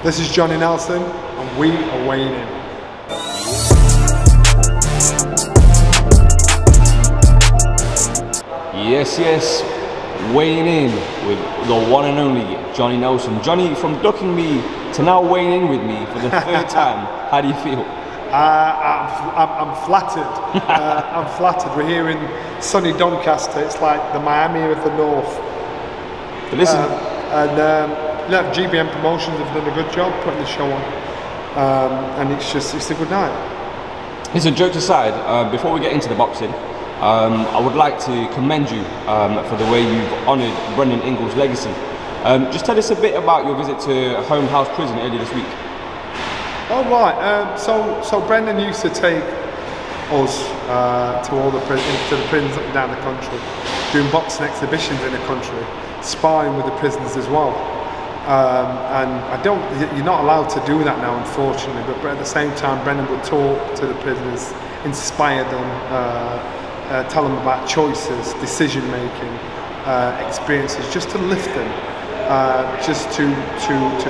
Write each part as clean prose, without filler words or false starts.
This is Johnny Nelson, and we are weighing in. Yes, weighing in with the one and only Johnny Nelson. Johnny, from ducking me to now weighing in with me for the third time, how do you feel? I'm flattered. I'm flattered. We're here in sunny Doncaster. It's like the Miami of the North. But listen, GBM Promotions have done a good job putting the show on, and it's a good night. Listen, jokes aside, before we get into the boxing, I would like to commend you for the way you've honoured Brendan Ingle's legacy. Just tell us a bit about your visit to Home House Prison earlier this week. Oh right, so Brendan used to take us to all the prisons up and down the country, doing boxing exhibitions in the country, sparring with the prisoners as well. And you're not allowed to do that now, unfortunately. But at the same time, Brendan would talk to the prisoners, inspire them, tell them about choices, decision making, experiences, just to lift them, just to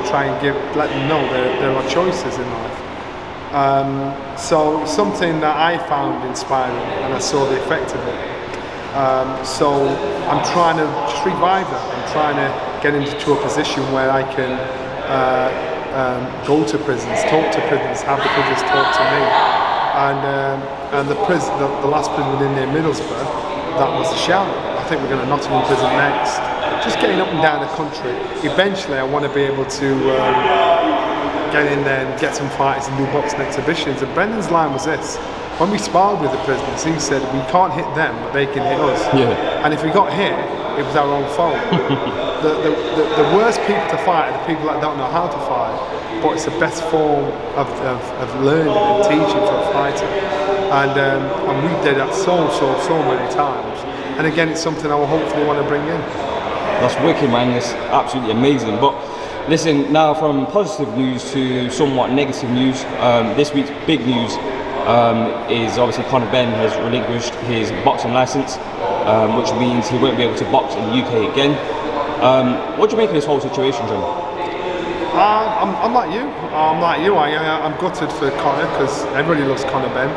try and let them know there are choices in life. So it's something that I found inspiring, and I saw the effect of it. So I'm trying to just revive that. I'm trying to get into a position where I can go to prisons, talk to prisoners, have the prisoners talk to me. And the last prison within near Middlesbrough, that was the shout. I think we're going to Nottingham prison next. Just getting up and down the country. Eventually I want to be able to get in there and get some fighters and do boxing exhibitions. And Brendan's line was this: when we sparred with the prisoners, he said, we can't hit them, but they can hit us. Yeah. And if we got hit, it was our own fault. the worst people to fight are the people that don't know how to fight, but it's the best form of learning and teaching for a fighter. And we did that so many times. And again, it's something I will hopefully want to bring in. That's wicked, man. It's absolutely amazing. But listen, now from positive news to somewhat negative news, this week's big news is obviously Conor Benn has relinquished his boxing license, which means he won't be able to box in the UK again. What do you make of this whole situation, John? I'm like you. I'm gutted for Conor because everybody loves Conor Benn.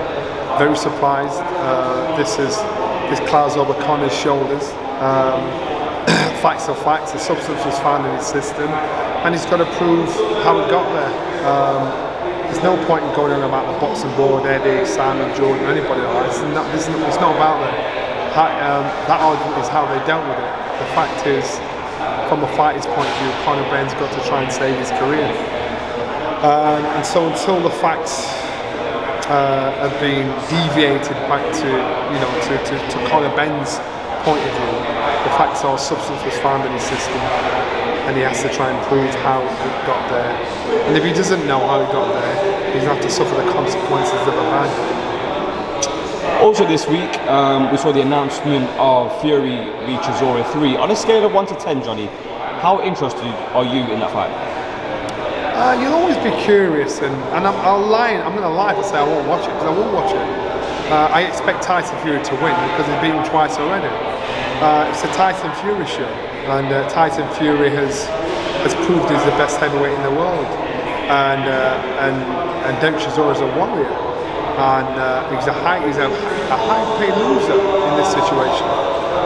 Very surprised. This clouds over Conor's shoulders. Facts are facts. The substance was found in his system, and he's got to prove how it got there. There's no point in going on about the boxing board, Eddie, Simon, Jordan, anybody like that. It's not about that. That argument is how they dealt with it. The fact is, from a fighter's point of view, Conor Benn's got to try and save his career. And so until the facts have been deviated back to Conor Benn's point of view, the facts are substance was found in his system, and he has to try and prove how it got there. And if he doesn't know how he got there, he's going to have to suffer the consequences of a ban. Also this week, we saw the announcement of Fury v Chisora 3. On a scale of 1 to 10, Johnny, how interested are you in that fight? You'll always be curious, and I'm going to lie and say I won't watch it, because I won't watch it. I expect Tyson Fury to win because he's beaten twice already. It's a Tyson Fury show, and Tyson Fury has proved he's the best heavyweight in the world, and Derek Chisora is a warrior, and he's a high-paid loser in this situation.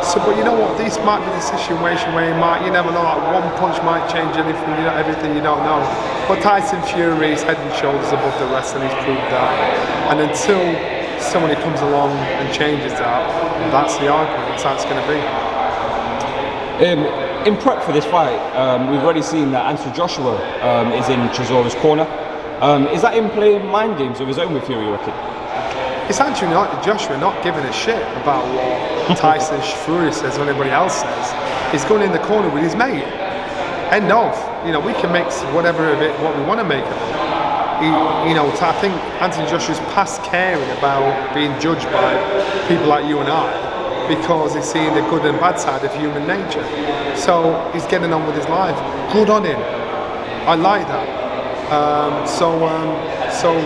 So, but you know what? This might be the situation where you never know. Like one punch might change anything. Everything you don't know. But Tyson Fury is head and shoulders above the rest, and he's proved that. And until somebody comes along and changes that, that's the argument. That's how it's going to be. In prep for this fight, we've already seen that Anthonyjoshua is in Chisora's corner. Is that him playing mind games of his own with Fury, you reckon? It's actually Joshua not giving a shit about what Tyson Fury says or anybody else says. He's going in the corner with his mate. End of. We can make whatever of it what we want to make of it. I think Anthonyjoshua's past caring about being judged by people like you and I, because he's seeing the good and bad side of human nature. So he's getting on with his life. Good on him. I like that. So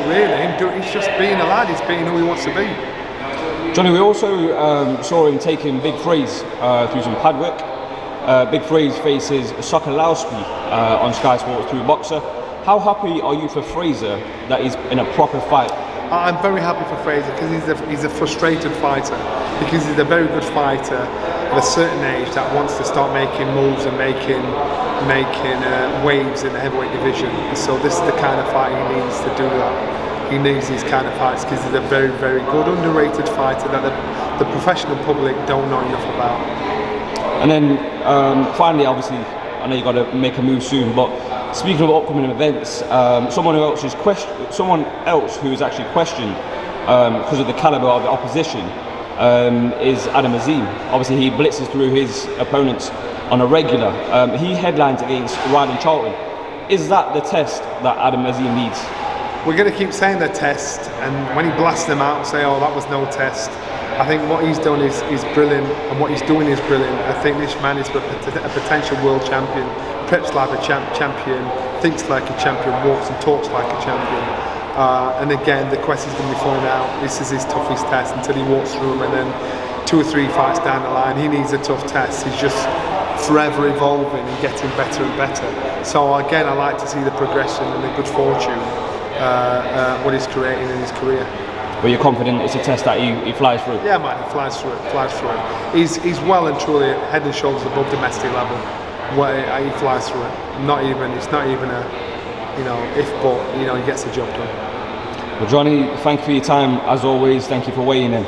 really, he's just being a lad. He's being who he wants to be. Johnny, we also saw him taking Big Frazer through some pad work. Big Frazer faces Sokolowski on Sky Sports through Boxer. how happy are you for Frazer that he's in a proper fight? I'm very happy for Frazer because he's a frustrated fighter, because he's a very good fighter at a certain age that wants to start making moves and making waves in the heavyweight division. And so this is the kind of fight he needs to do that. He needs these kind of fights because he's a very, very good, underrated fighter that the professional public don't know enough about. And then finally, obviously, I know you got to make a move soon, but speaking of upcoming events, someone else who is actually questioned because of the caliber of the opposition is Adamazim. Obviously, he blitzes through his opponents on a regular. He headlines against Ryan Charlton. Is that the test that Adamazim needs? We're going to keep saying the test, and when he blasts them out, say, "Oh, that was no test." I think what he's done is brilliant, and what he's doing is brilliant. I think this man is a potential world champion, preps like a champion, thinks like a champion, walks and talks like a champion. And again, the question's going to be thrown out. This is his toughest test until he walks through them, and then 2 or 3 fights down the line, he needs a tough test. He's just forever evolving and getting better and better. So again, I like to see the progression and the good fortune, what he's creating in his career. But you're confident it's a test that he flies through? Yeah, man, he flies through it. He's well and truly head and shoulders above domestic level. He flies through it. It's not even a, if, but he gets the job done. Well, Johnny, thank you for your time as always. Thank you for weighing in.